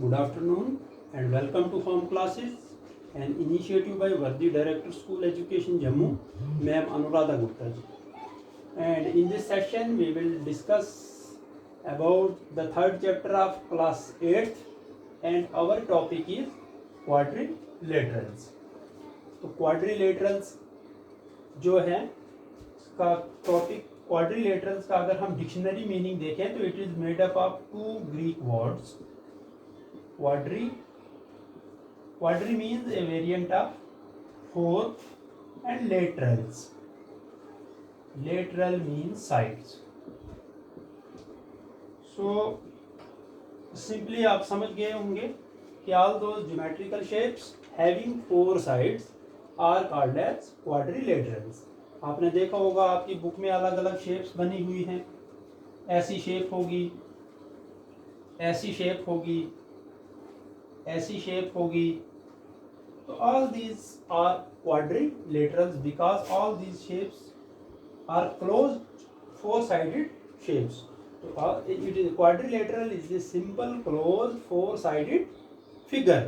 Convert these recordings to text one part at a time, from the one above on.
Good afternoon and welcome to Home Classes, an initiative by Vardi Director School Education Jammu, Ma'am Anuradha Gupta ji. And in this session we will discuss about the third chapter of class 8th and our topic is quadrilaterals. तो quadrilaterals जो है का topic quadrilaterals का अगर हम dictionary meaning देखें तो it is made up of two Greek words. Quadri means a variant of four and laterals. Lateral means sides. So simply आप समझ गए होंगे कि all those geometrical shapes having four sides are called as quadrilaterals. आपने देखा होगा आपकी book में अलग अलग शेप्स बनी हुई हैं. ऐसी शेप होगी, ऐसी शेप होगी, ऐसी शेप होगी. तो all these are quadrilaterals because all these shapes are closed four-sided shapes. So it is quadrilateral is a simple closed four-sided figure.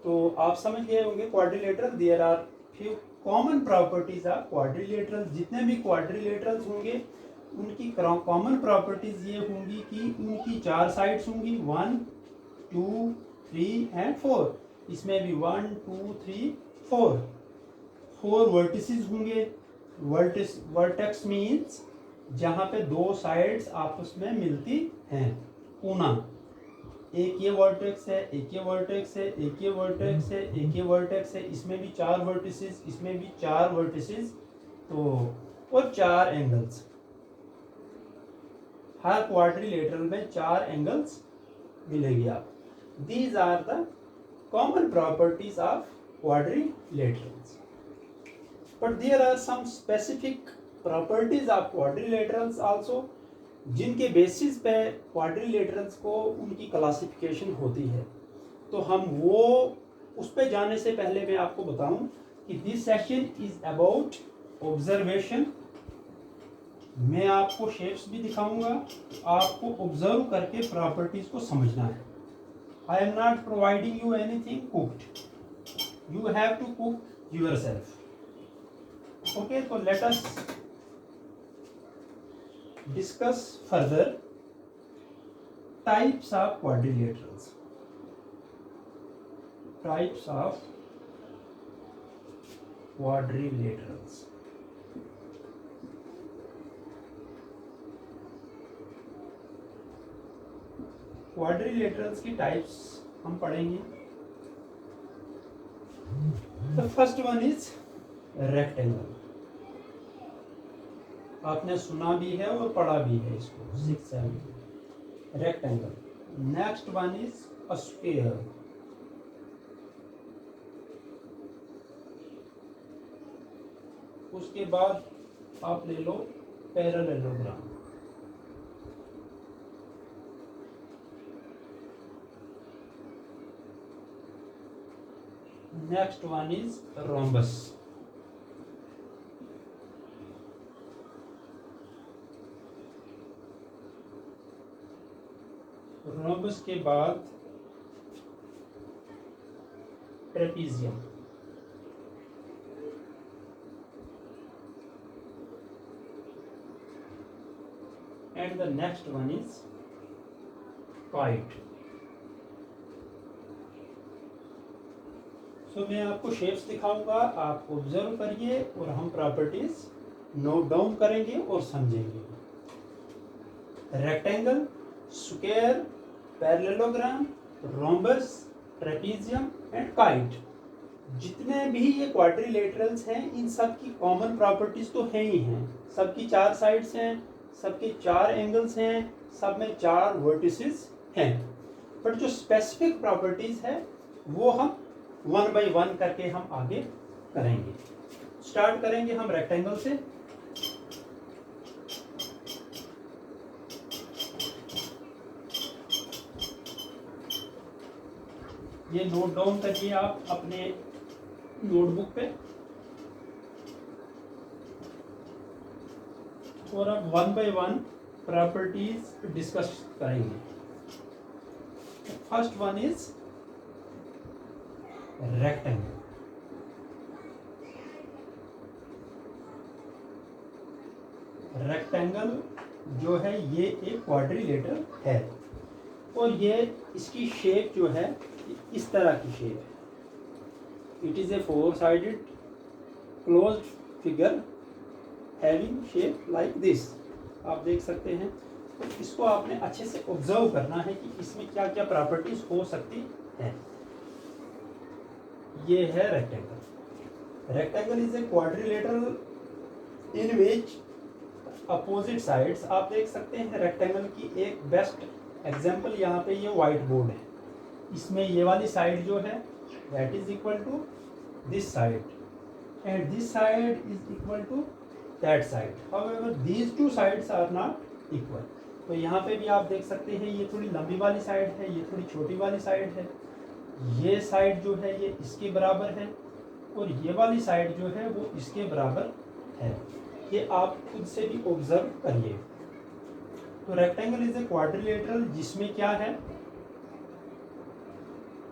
तो आप समझ गए होंगे quadrilateral. There are few common properties of quadrilaterals. जितने भी quadrilaterals होंगे उनकी common properties ये होंगी कि उनकी चार sides होंगी 1, 2, 3 and 4. इसमें भी 1, 2, 3, 4 वर्टिसेस होंगे. वर्टेक्स मीन्स जहाँ पे दो साइड्स आपस में मिलती हैं. कोना, एक ये वर्टेक्स है, एक ये वर्टेक्स है, एक ये वर्टेक्स है, एक ये वर्टेक्स है. इसमें भी चार वर्टिसेस, इसमें भी चार वर्टिसेस. तो और चार एंगल्स. हर क्वाड्रिलेटरल में चार एंगल्स मिलेंगे आप. These are the common properties of quadrilaterals. But there are some specific properties of quadrilaterals also, जिनके बेसिस पे quadrilaterals को उनकी क्लासिफिकेशन होती है. तो हम वो उस पे जाने से पहले मैं आपको बताऊं कि this session is about observation. मैं आपको शेप्स भी दिखाऊंगा, आपको ऑब्जर्व करके प्रॉपर्टीज को समझना है. I am not providing you anything cooked. You have to cook yourself. Okay, so let us discuss further types of quadrilaterals. Types of quadrilaterals. Quadrilaterals की टाइप्स हम पढ़ेंगे. The first one is rectangle. आपने सुना भी है और पढ़ा भी है इसको 6, 7. Rectangle. Next one is a square. उसके बाद आप ले लो parallelogram. Next one is rhombus. Rhombus के बाद trapezium. And the next one is kite. तो मैं आपको शेप्स दिखाऊंगा, आप ऑब्जर्व करिए और हम प्रॉपर्टीज नोट डाउन करेंगे और समझेंगे. Rectangle, square, parallelogram, rhombus, trapezium and kite. जितने भी ये क्वाड्रिलेटरल्स हैं इन सब की कॉमन प्रॉपर्टीज तो है ही हैं. सबकी चार साइड्स हैं, सबके चार एंगल्स हैं, सब में चार वर्टिसेस हैं. बट जो स्पेसिफिक प्रॉपर्टीज है वो हम वन बाई वन करके हम आगे करेंगे. स्टार्ट करेंगे हम रेक्टेंगल से. ये नोट डाउन करिए आप अपने नोटबुक पे और अब one by one properties discuss करेंगे. First one is rectangle. Rectangle जो है ये एक क्वाड्रिलेटरल है और ये इसकी शेप जो है इस तरह की शेप है। It is A 4-sided closed figure having shape like this. आप देख सकते हैं। तो इसको आपने अच्छे से ऑब्जर्व करना है कि इसमें क्या क्या प्रॉपर्टीज हो सकती हैं। ये है rectangle. Rectangle is a quadrilateral in which opposite sides, आप देख सकते हैं रेक्टेंगल की एक बेस्ट एग्जांपल यहाँ पे ये व्हाइट बोर्ड है। इसमें ये वाली साइड जो है that is equal to this side and this side is equal to that side. However these two sides are not equal. तो यहाँ पे भी आप देख सकते हैं ये थोड़ी लंबी वाली साइड है, ये थोड़ी छोटी वाली साइड है। ये साइड जो है ये इसके बराबर है और ये वाली साइड जो है वो इसके बराबर है। ये आप खुद से भी ऑब्जर्व करिए। तो रेक्टेंगल इज ए क्वाड्रिलेटरल जिसमें क्या है,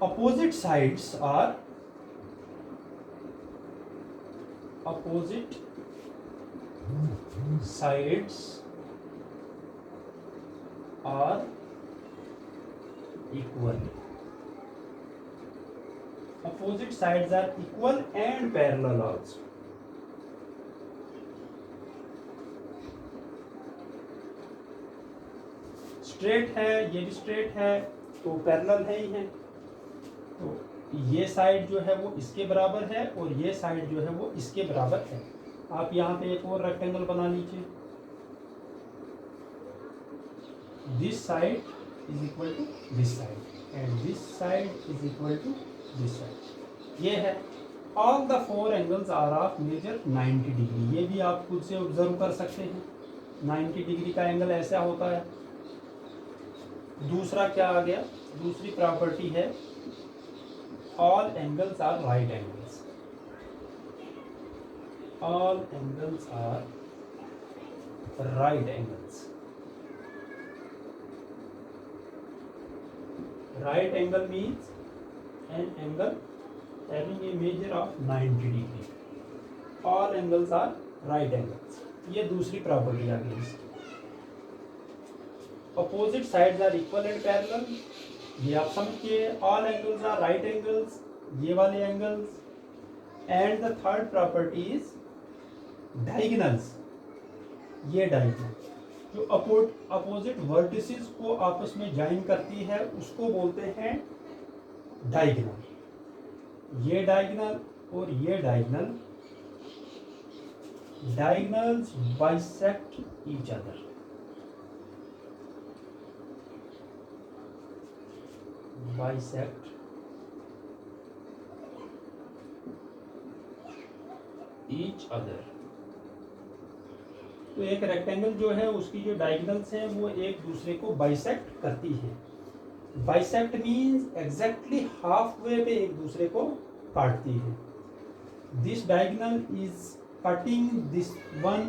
opposite sides are equal. Opposite sides are equal and parallel also. Straight है, ये भी स्ट्रेट है तो पैरेलल है ही है। तो ये साइड जो है वो इसके बराबर है और ये साइड जो है वो इसके बराबर है। आप यहाँ पे एक और रेक्टेंगल बना लीजिए। This side is equal to this side and this side is equal to this side. ये है। All the 4 angles are of measure 90 degree. ये भी आप खुद से ऑब्जर्व कर सकते हैं। 90 डिग्री का एंगल ऐसा होता है। दूसरा क्या आ गया, दूसरी प्रॉपर्टी है all angles are right angles. All angles are right angles. Right angle means an angle having a measure of 90 degree. All angles are right angles. ये दूसरी प्रॉपर्टी आ गई इसकी। Opposite sides are equal and parallel. ये आप समझिए। All angles are right angles. ये वाले angles. And the third property is diagonals. ये डायगोनल जो अपोजिट वर्टिसेस को आपस में ज्वाइन करती है उसको बोलते हैं डायगोनल। ये डायगोनल और ये diagonal, diagonals bisect each other. Bisect each other. तो एक रेक्टेंगल जो है उसकी जो डायगोनल्स हैं वो एक दूसरे को बाइसेक्ट करती हैं। Bisect means exactly half way पे एक दूसरे को काटती है। This diagonal is cutting this one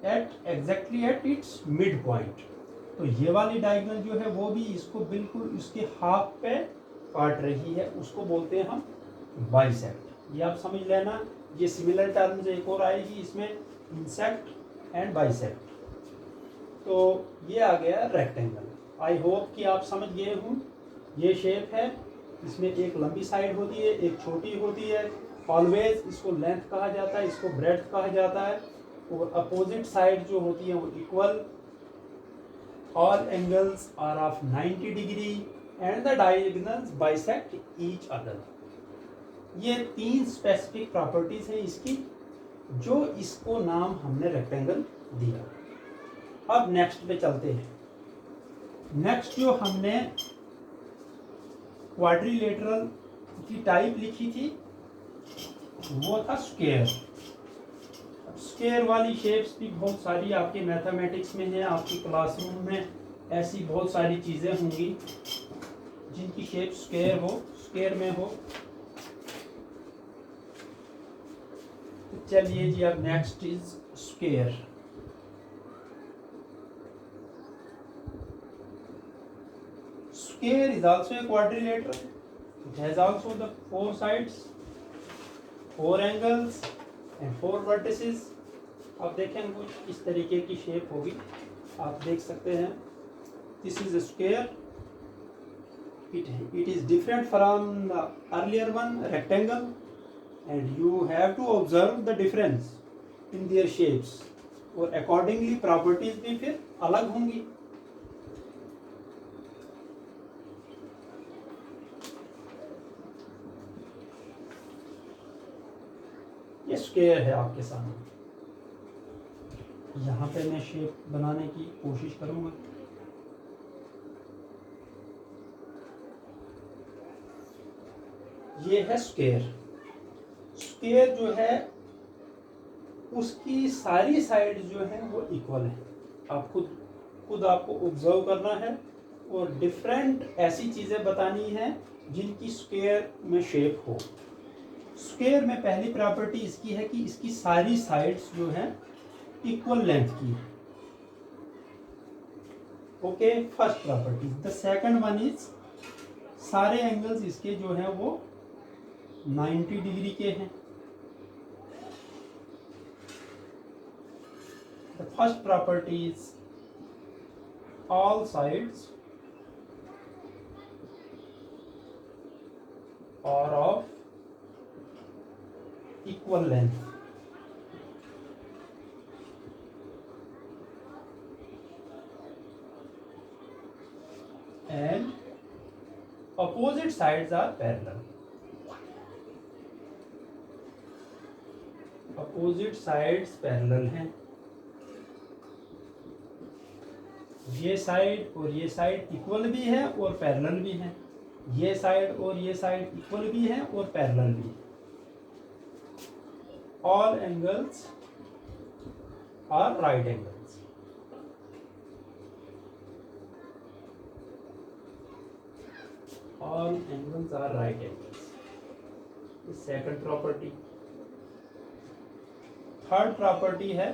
at exactly at its mid point. तो ये वाली डायगोनल जो है वो भी इसको बिल्कुल इसके हाफ पे काट रही है, उसको बोलते हैं हम बाइसेक्ट। ये आप समझ लेना। ये सिमिलर टर्म्स एक और आएगी इसमें, इंसेक्ट एंड बाइसेक्ट। तो ये आ गया रेक्टेंगल। आई होप कि आप समझ गए हों। ये शेप है, इसमें एक लंबी साइड होती है, एक छोटी होती है। ऑलवेज इसको लेंथ कहा जाता है, इसको ब्रेड्थ कहा जाता है। और अपोजिट साइड जो होती है वो equal. All angles are of 90 degree and the diagonals bisect each other. ये 3 स्पेसिफिक प्रॉपर्टीज हैं इसकी, जो इसको नाम हमने रेक्टेंगल दिया। अब नेक्स्ट पे चलते हैं। नेक्स्ट जो हमने क्वाड्रिलेटरल की टाइप लिखी थी वो था स्क्वायर। स्क्वायर वाली शेप्स भी बहुत सारी आपके मैथमेटिक्स में है। आपकी क्लासरूम में ऐसी बहुत सारी चीज़ें होंगी जिनकी शेप स्क्वायर में हो। तो चलिए जी, अब next is square. square is also a quadrilateral. It has also the 4 sides, 4 angles and 4 vertices. अब देखें कुछ इस तरीके की शेप होगी, आप देख सकते हैं. This is a square. It is different from the earlier one, rectangle, and you have to observe the difference in their shapes और accordingly properties भी फिर अलग होंगी. ये स्क्वायर है आपके सामने. यहाँ पे मैं शेप बनाने की कोशिश करूँगा. ये है स्क्वायर. स्क्वायर जो है उसकी सारी साइड जो है वो इक्वल है. आप खुद आपको ऑब्जर्व करना है और डिफरेंट ऐसी चीज़ें बतानी है जिनकी स्क्वायर में शेप हो. स्क्वायर में पहली प्रॉपर्टी इसकी है कि इसकी सारी साइड्स जो है इक्वल लेंथ की है. Okay, first property. The second one is सारे एंगल्स इसके जो है वो 90 डिग्री के हैं. The first property is all sides are of equal length. And opposite sides are parallel. Opposite sides parallel हैं. ये साइड और ये साइड इक्वल भी है और पैरेलल भी है. ये साइड और ये साइड इक्वल भी है और पैरेलल भी है. All angles are right angles. All angles are right angles. The second property. Third property है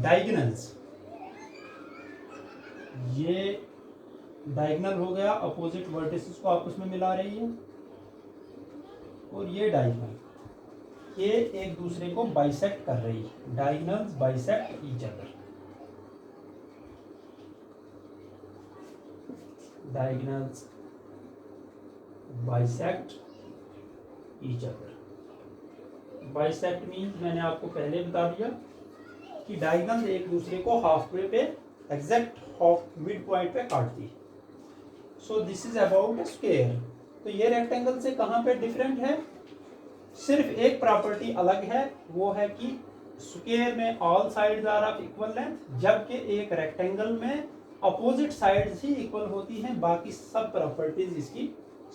diagonals. ये डायगोनल हो गया, अपोजिट वर्टिसेस को आपस में मिला रही है. और ये डायगोनल, ये एक दूसरे को बाइसेक्ट कर रही है. Diagonals bisect each other. Diagonals bisect each other. Bisect means मैंने आपको पहले बता दिया कि डायगोनल एक दूसरे को हाफ वे पे, एग्जैक्ट हाफ मिड पॉइंट पे काटती है. So this is about a square. तो ये रेक्टेंगल से कहाँ पे डिफरेंट है? सिर्फ एक प्रॉपर्टी अलग है, वो है कि स्क्वायर में all sides are of equal length, जबकि एक रेक्टेंगल में अपोजिट साइड्स ही इक्वल होती हैं. बाकी सब प्रॉपर्टीज इसकी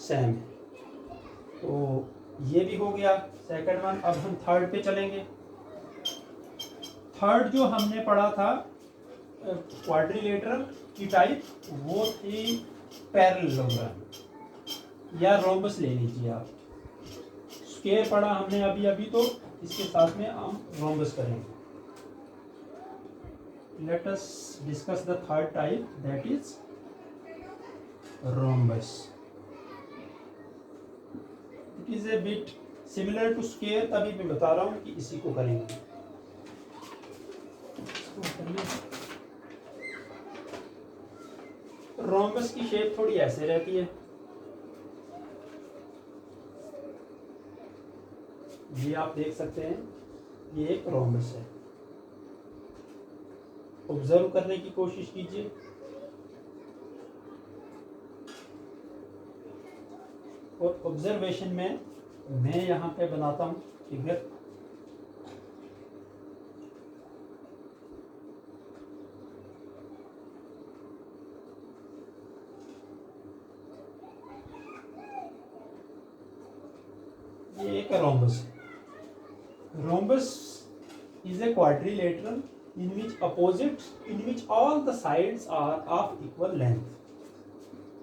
सेम है. तो ये भी हो गया सेकंड वन. अब हम थर्ड पे चलेंगे. थर्ड जो हमने पढ़ा था क्वाड्रिलेटरल की टाइप, वो थी पैरेललोग्राम या रोम्बस ले लीजिए आप. स्क्वायर पढ़ा हमने अभी तो इसके साथ में हम रोम्बस करेंगे. Let us discuss the third type, that is rhombus. It is a bit similar to square, तभी मैं बता रहा हूं कि इसी को करेंगे. रोम्बस की शेप थोड़ी ऐसे रहती है. ये आप देख सकते हैं, ये एक रोम्बस है. ऑब्जर्व करने की कोशिश कीजिए. और ऑब्जर्वेशन में मैं यहाँ पे बनाता हूँ फिगर. ये एक रोम्बस है. Rhombus is a quadrilateral in which all the sides are of equal length.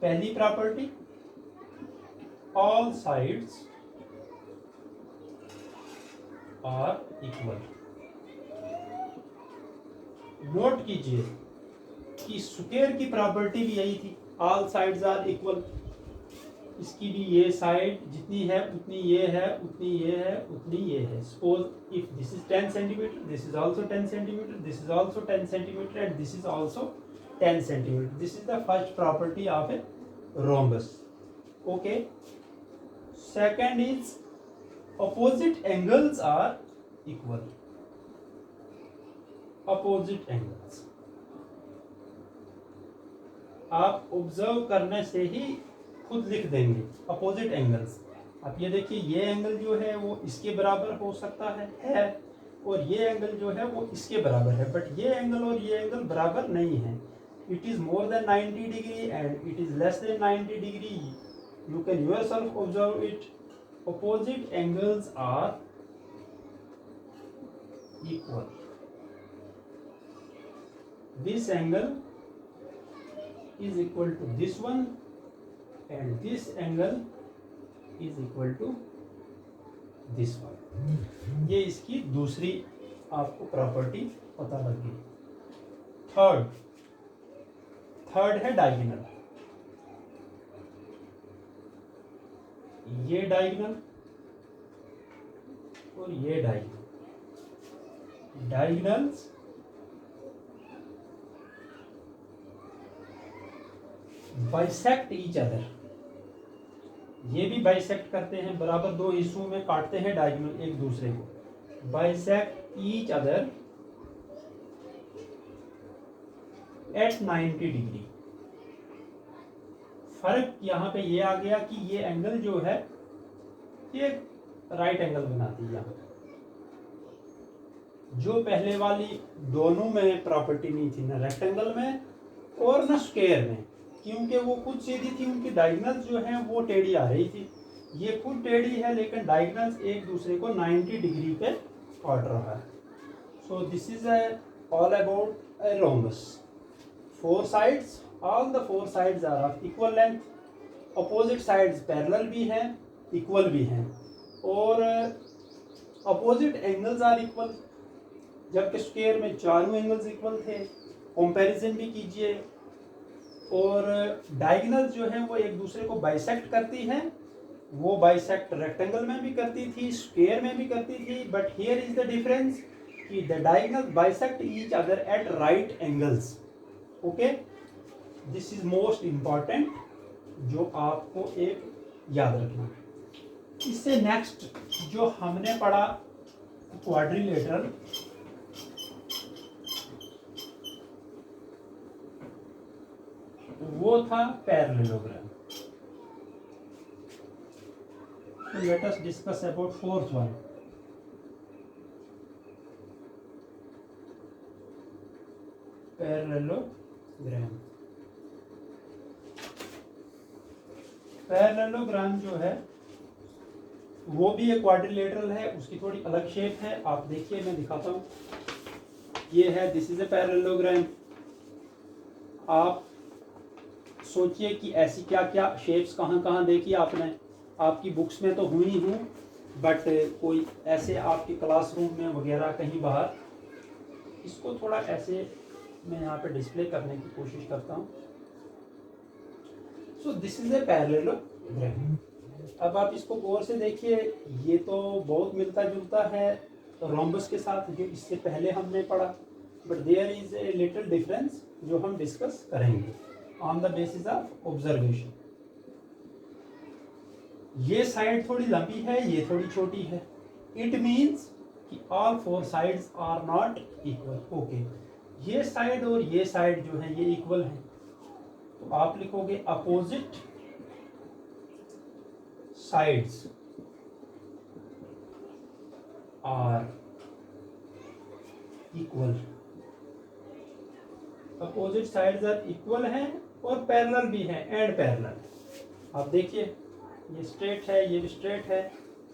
पहली property, all sides are equal. Note कीजिए कि स्क्वायर की प्रॉपर्टी भी यही थी. ऑल साइड्स आर इक्वल, इसकी भी ये साइड जितनी है उतनी ये है, उतनी ये है, उतनी ये है. Suppose if this is 10 centimetre, this is also 10 centimetre, this is also 10 centimetre and this is also 10 centimetre. This is the first property of A rhombus. Okay. Second is opposite angles are equal. Opposite angles आप observe करने से ही खुद लिख देंगे. Opposite angles, आप ये देखिए, ये एंगल जो है वो इसके बराबर हो सकता है और ये एंगल जो है वो इसके बराबर है, बट ये एंगल और ये एंगल बराबर नहीं है. It is more than 90 degree and it is less than 90 degree. You can yourself observe it. Opposite angles are equal. This angle is equal to this one and this angle is equal to this one. ये इसकी दूसरी आपको property पता लग गई. Third है diagonal. ये diagonal और ये diagonal. Diagonals bisect each other. ये भी बाइसेक्ट करते हैं, बराबर दो हिस्सों में काटते हैं डायगोनल एक दूसरे को. Bisect each other eight 90 degree. फर्क यहाँ पे ये आ गया कि ये एंगल जो है ये राइट एंगल बनाती है. यहाँ जो पहले वाली दोनों में प्रॉपर्टी नहीं थी, ना रेक्टेंगल में और ना स्क्वायर में, क्योंकि वो खुद सीधी थी, उनकी डायगोनल्स जो है वो टेढ़ी आ रही थी. ये खुद टेढ़ी है लेकिन डायगोनल्स एक दूसरे को 90 डिग्री पे काट रहा है. So this is all about a rhombus. Four sides, all the four sides are of equal length. Opposite sides parallel भी हैं, equal भी हैं, और opposite angles are equal. जबकि स्क्वायर में चारों एंगल्स इक्वल थे. कंपैरिजन भी कीजिए. और डायगोनल जो है वो एक दूसरे को बाइसेक्ट करती हैं. वो बाइसेक्ट रेक्टेंगल में भी करती थी, स्क्वायर में भी करती थी, but here is the difference कि the diagonal bisect each other at right angles. Okay, this is most important, जो आपको एक याद रखना है. इससे नेक्स्ट जो हमने पढ़ा क्वाड्रिलेटरल, वो था parallelogram. Late us discuss about fourth one. Parallelogram. Parallelogram जो है वो भी एक क्वाड्रिलेटरल है, उसकी थोड़ी अलग शेप है. आप देखिए, मैं दिखाता हूँ. ये है, दिस इज ए पैरेललोग्राम. आप सोचिए कि ऐसी क्या क्या शेप्स कहाँ कहाँ देखी आपने. आपकी बुक्स में तो हुई हूँ, बट कोई ऐसे आपके क्लासरूम में वगैरह कहीं बाहर. इसको थोड़ा ऐसे मैं यहाँ पे डिस्प्ले करने की कोशिश करता हूँ. So this is a parallelogram. अब आप इसको गौर से देखिए, ये तो बहुत मिलता जुलता है रोम्बस के साथ जो इससे पहले हमने पढ़ा, but there is a little difference जो हम डिस्कस करेंगे on the basis of observation. ये साइड थोड़ी लंबी है, ये थोड़ी छोटी है. इट मीन्स कि all four sides are not equal. Okay, ये साइड और ये साइड जो है ये इक्वल है, तो आप लिखोगे opposite sides are equal. Opposite sides are equal हैं और पैरेलल भी हैं, एंड पैरेलल. आप देखिए, ये स्ट्रेट है, ये भी स्ट्रेट है,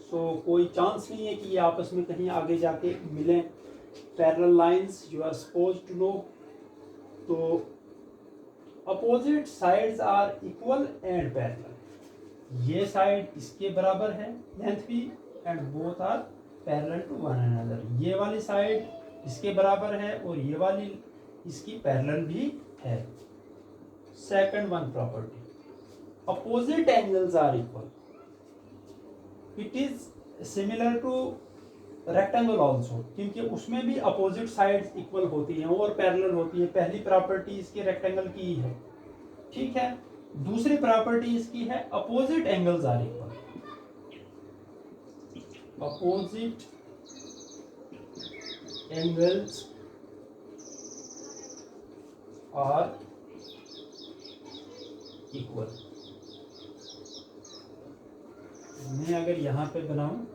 सो कोई चांस नहीं है कि ये आपस में कहीं आगे जाके मिलें. Parallel lines you are suppose to know. तो opposite sides are equal and parallel. ये साइड इसके बराबर है लेंथ भी, and both are parallel to one another. ये वाली साइड इसके बराबर है और ये वाली इसकी पैरेलल भी है. Second one property, opposite angles are equal. It is similar to rectangle also, क्योंकि उसमें भी अपोजिट साइड्स इक्वल होती हैं और पैरेलल होती है। पहली प्रॉपर्टी इसकी रेक्टेंगल की ही है, ठीक है। दूसरी प्रॉपर्टी इसकी है opposite angles are equal. Opposite angles are equal. मैं अगर यहां पे बनाऊं,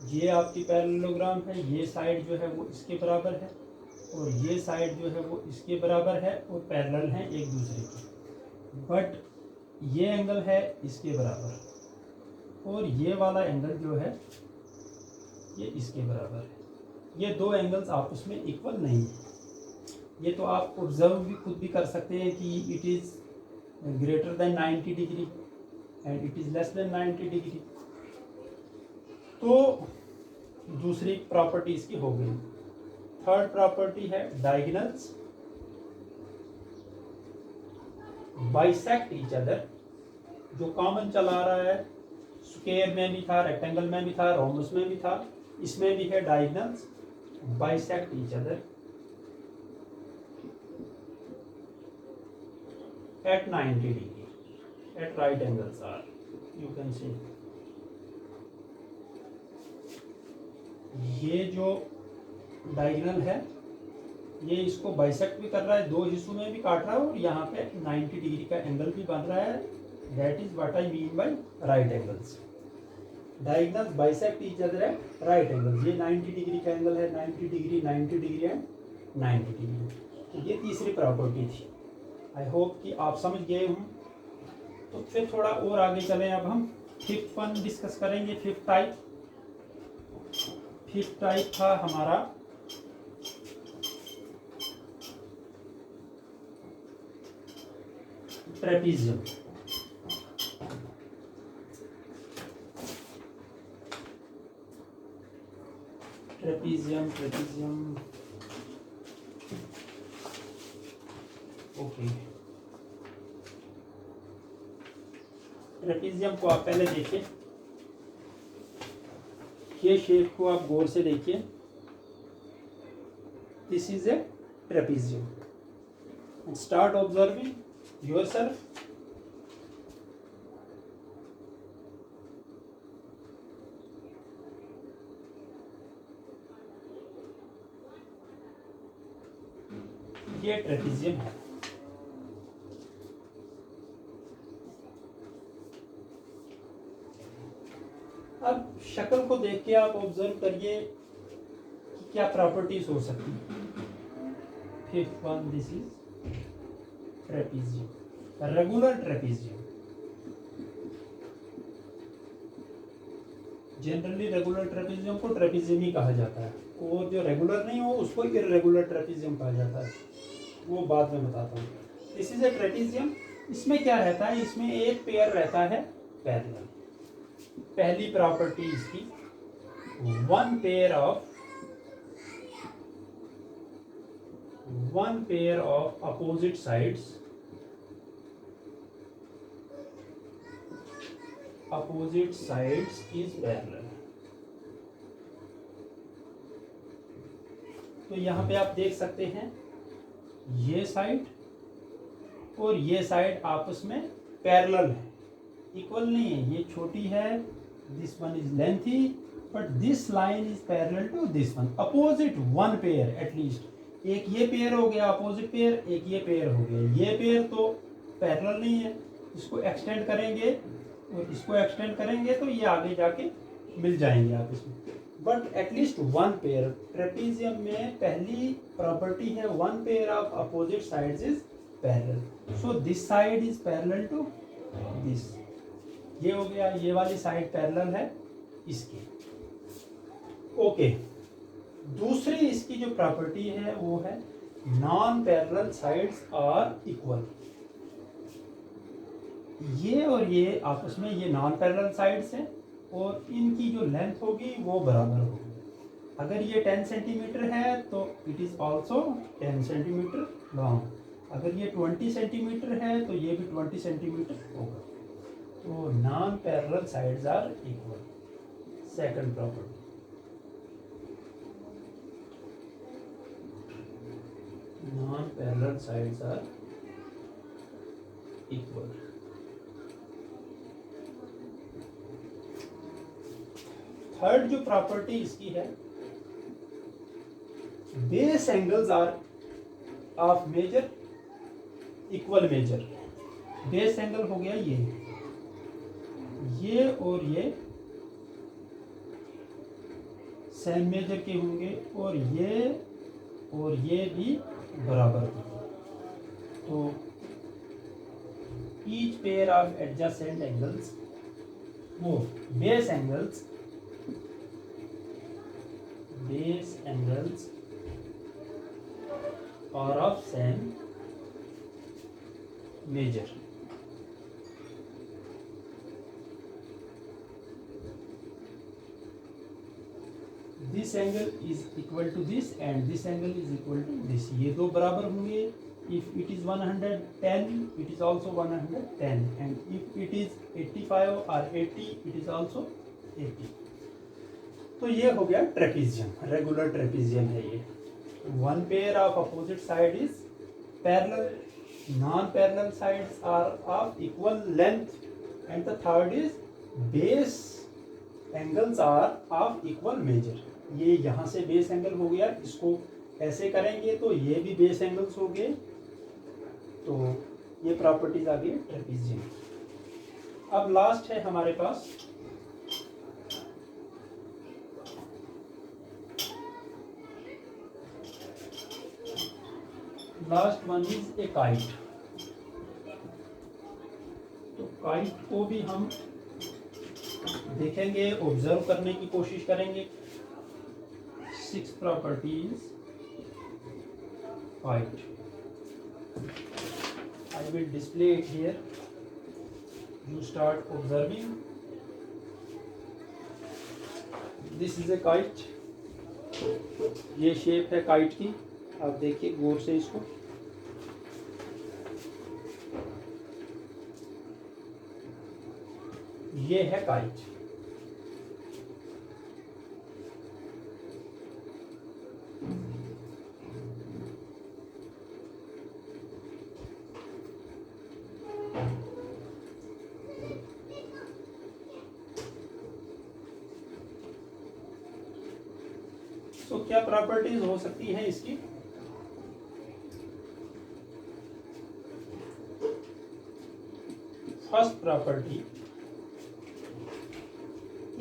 ये आपकी पैरेललोग्राम है, ये साइड जो है वो इसके बराबर है और ये साइड जो है वो इसके बराबर है और पैरेलल हैं एक दूसरे के। बट ये एंगल है इसके बराबर और ये वाला एंगल जो है ये इसके बराबर है। ये दो एंगल्स आपस में इक्वल नहीं है। ये तो आप ऑब्जर्व भी खुद भी कर सकते हैं कि it is greater than 90 degree and it is less than 90 degree. तो दूसरी प्रॉपर्टी इसकी हो गई। थर्ड प्रॉपर्टी है डायगोनल्स बाइसेक्ट ईच अदर। जो कॉमन चला रहा है, स्क्वायर में भी था, रेक्टेंगल में भी था, रोम्बस में भी था, इसमें भी है diagonals bisect each other at 90 degree at right angles are, you can see। ये जो डायगोनल है ये इसको बाइसेक्ट भी कर रहा है, दो हिस्सों में भी काट रहा है और यहाँ पे 90 डिग्री का एंगल भी बन रहा है। That is what I mean by right angles. Diagonals bisect each other at right angles. ये 90 डिग्री का एंगल है, 90 डिग्री, 90 डिग्री एंड 90 डिग्री। ये तीसरी प्रॉपर्टी थी। आई होप कि आप समझ गए हों। तो फिर थोड़ा और आगे चलें। अब हम फिफ्थ वन डिस्कस करेंगे। फिफ्थ टाइप था हमारा ट्रेपीजियम। ओके, ट्रेपीजियम को आप पहले देखिए, ये शेप को आप गौर से देखिए। This is a trapezium. Start observing yourself. ये ट्रेपीजियम है। अब शक्ल को देख के आप ऑब्जर्व करिए कि क्या प्रॉपर्टीज हो सकती है। Fifth one, this is trapezium, regular trapezium. Generally regular trapezium को ट्रेपीजियम ही कहा जाता है और जो रेगुलर नहीं हो उसको इर्रेगुलर ट्रेपीजियम कहा जाता है, वो बाद में बताता हूँ। This is a trapezium. इसमें क्या रहता है, इसमें एक पेयर रहता है पैरेलल। पहली प्रॉपर्टी इसकी, one pair of opposite sides is parallel. तो यहाँ पे आप देख सकते हैं ये साइड और ये साइड आपस में पैरेलल है, इक्वल नहीं है। ये छोटी है, this one is lengthy, but this line is parallel to this one. Opposite one pair at least, एक ये पेयर हो गया अपोजिट पेयर, एक ये पेयर हो गया। ये पेयर तो पैरेलल नहीं है, इसको एक्सटेंड करेंगे और इसको एक्सटेंड करेंगे तो ये आगे जाके मिल जाएंगे आपस में। But at least one pair. Trapezium में पहली प्रॉपर्टी है one pair of opposite sides is parallel. So this side is parallel to this. ये हो गया, ये वाली साइड पैरेलल है इसकी। ओके, दूसरी इसकी जो प्रॉपर्टी है वो है non parallel sides are equal. ये और ये आपस में ये नॉन पैरेलल साइड्स हैं और इनकी जो लेंथ होगी वो बराबर होगी। अगर ये 10 सेंटीमीटर है तो it is also 10 centimetre long, अगर ये 20 सेंटीमीटर है तो ये भी 20 सेंटीमीटर होगा। तो non parallel sides are equal, second property. Non parallel sides are equal. Third जो प्रॉपर्टी इसकी है, base angles are of measure equal measure. Base angle हो गया ये और ये सेम मेजर के होंगे, और ये भी बराबर होंगे। तो each pair of adjacent angles, वो base angles are of same measure. This angle is equal to this and this angle is equal to this. ये दो बराबर होंगे। If it is 110, it is also 110, and if it is 85 or 80, it is also 80. तो ये हो गया trapezium, regular trapezium है ये। One pair of opposite side is parallel, non parallel sides are of equal length, and the third is base angles are of equal measure. ये यहाँ से base angle हो गया, इसको ऐसे करेंगे तो ये भी बेस एंगल्स हो गए। तो ये प्रॉपर्टीज आ गई ट्रेपीजियम। अब लास्ट है हमारे पास last one is a kite. तो काइट को भी हम देखेंगे, ऑब्जर्व करने की कोशिश करेंगे। 6 properties kite. I will display it here, you start observing. This is a kite, ये शेप है काइट की, आप देखिए गौर से इसको। ये है काइट। तो क्या प्रॉपर्टीज हो सकती है इसकी? First property,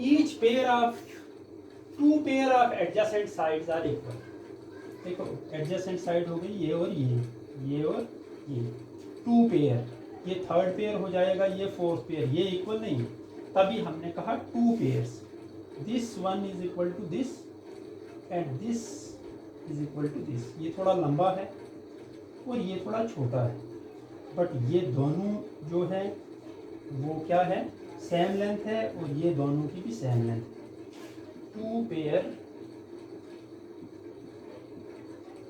each pair of two pair of adjacent sides are equal। देखो adjacent side हो गई ये और ये और ये, टू पेयर, ये थर्ड पेयर हो जाएगा, ये फोर्थ पेयर, ये इक्वल नहीं, तभी हमने कहा two pairs. This one is equal to this and this is equal to this. ये थोड़ा लंबा है और ये थोड़ा छोटा है, बट ये दोनों जो है वो क्या है, सेम लेंथ है, और ये दोनों की भी same length. Two pair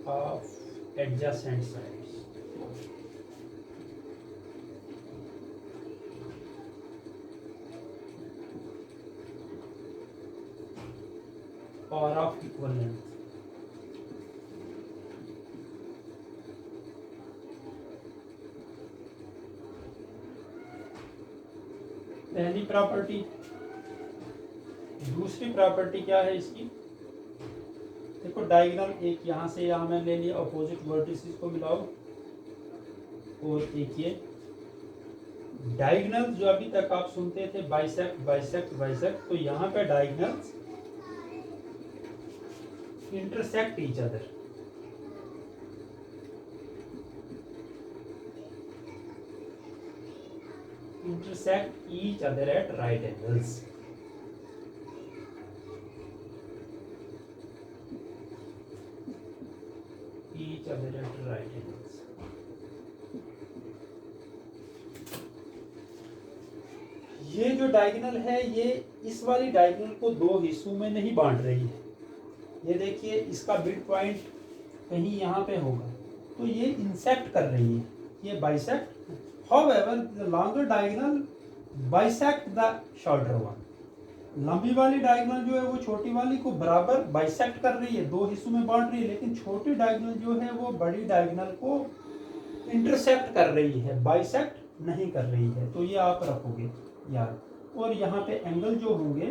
of adjacent sides are of equal length. पहली प्रॉपर्टी। दूसरी प्रॉपर्टी क्या है इसकी? देखो डायगोनल, एक यहाँ से यहाँ मैं ले लिया, अपोजिट वर्टिसेस को मिलाओ, और एक ये डायगोनल जो अभी तक आप सुनते थे बाइसेक्ट बाइसेक्ट बाइसेक्ट, तो यहाँ पे diagonals intersect each other. intersect each other at right angles। each other at right angles। ये जो डायगोनल है, ये इस वाली डायगोनल को दो हिस्सों में नहीं बांट रही है, ये देखिए इसका मिड पॉइंट कहीं यहाँ पे होगा, तो ये इंसेक्ट कर रही है, ये bisect. However the longer diagonal bisect the shorter one. लंबी वाली डायगोनल जो है वो छोटी वाली को बराबर बाइसेक्ट कर रही है, दो हिस्सों में बांट रही है, लेकिन छोटी डायगोनल जो है वो बड़ी डायगोनल को इंटरसेक्ट कर रही है, बाइसेक्ट नहीं कर रही है। तो ये आप रखोगे यार। और यहाँ पे एंगल जो होंगे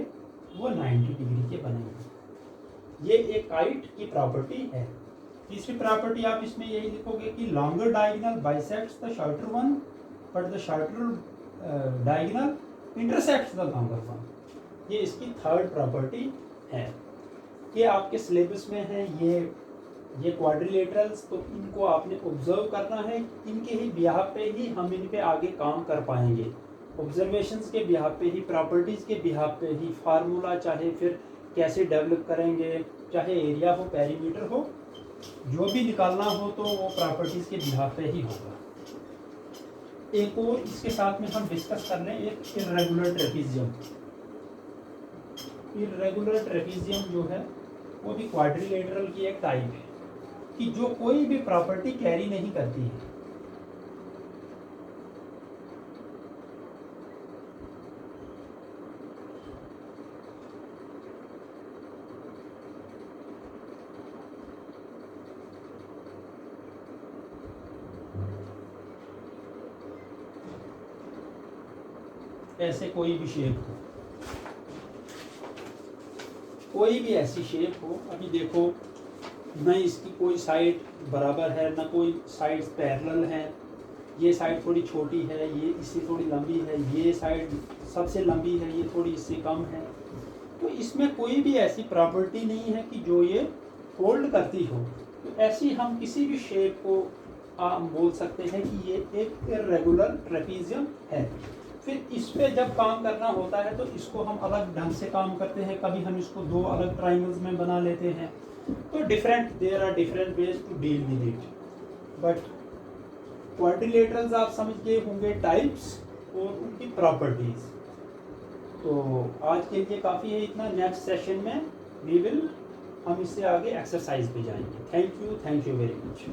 वो 90 डिग्री के बनेंगे। ये एक काइट की प्रॉपर्टी है। तीसरी प्रॉपर्टी आप इसमें यही लिखोगे कि longer diagonal bisects the shorter one but the shorter diagonal intersects the longer one. ये इसकी थर्ड प्रॉपर्टी है। ये आपके सिलेबस में है, ये क्वाड्रिलेटरल्स, तो इनको आपने ऑब्जर्व करना है। इनके ही बिहार पे ही हम इन पे आगे काम कर पाएंगे। ऑब्जर्वेशंस के बिहार पे ही, प्रॉपर्टीज़ के बिहार पे ही, फार्मूला चाहे फिर कैसे डेवलप करेंगे, चाहे एरिया हो, पेरीमीटर हो, जो भी निकालना हो तो वो प्रॉपर्टीज़ के बिहार पे ही होगा। एक और इसके साथ में हम डिस्कस कर लें, एक इर्रेगुलर ट्रेपीजियम। इर्रेगुलर ट्रेपीजियम जो है वो भी क्वाड्रिलेटरल की एक टाइप है कि जो कोई भी प्रॉपर्टी कैरी नहीं करती है। ऐसे कोई भी शेप हो, कोई भी ऐसी शेप हो, अभी देखो न इसकी कोई साइड बराबर है, न कोई साइड पैरेलल है, ये साइड थोड़ी छोटी है, ये इससे थोड़ी लंबी है, ये साइड सबसे लंबी है, ये थोड़ी इससे कम है, तो इसमें कोई भी ऐसी प्रॉपर्टी नहीं है कि जो ये होल्ड करती हो। तो ऐसी हम किसी भी शेप को बोल सकते हैं कि ये एक इर्रेगुलर ट्रेपीजियम है। फिर इस पे जब काम करना होता है तो इसको हम अलग ढंग से काम करते हैं, कभी हम इसको दो अलग ट्राइंगल्स में बना लेते हैं। तो there are different ways to deal with it. But quadrilaterals आप समझ गए होंगे टाइप्स और उनकी प्रॉपर्टीज। तो आज के लिए काफ़ी है इतना। नेक्स्ट सेशन में हम इससे आगे एक्सरसाइज पे जाएंगे। Thank you very much.